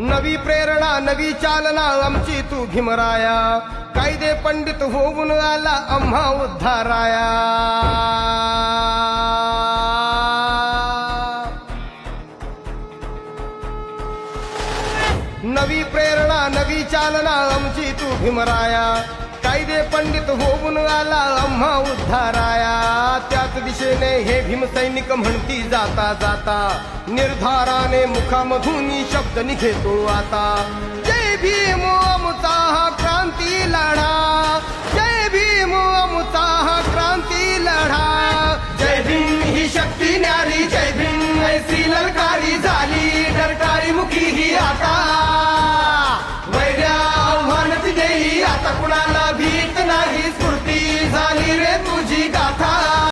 नवी प्रेरणा नवी चालना आमची तू भीमराया, कायदे पंडित होऊन आला आम्हा उद्धाराया. नवी प्रेरणा नवी चालना आमची तू भीमराया, कायदे पंडित होऊन आला आम्हा उद्धाराया. त्याच दिशेने हे भीमसैनिक म्हणती जाता जाता, निर्धाराने मुखामधून शब्द निघेतो आता. जय भीम आमचा हा क्रांती लढा, जय भीम आमचा हा क्रांती लढा.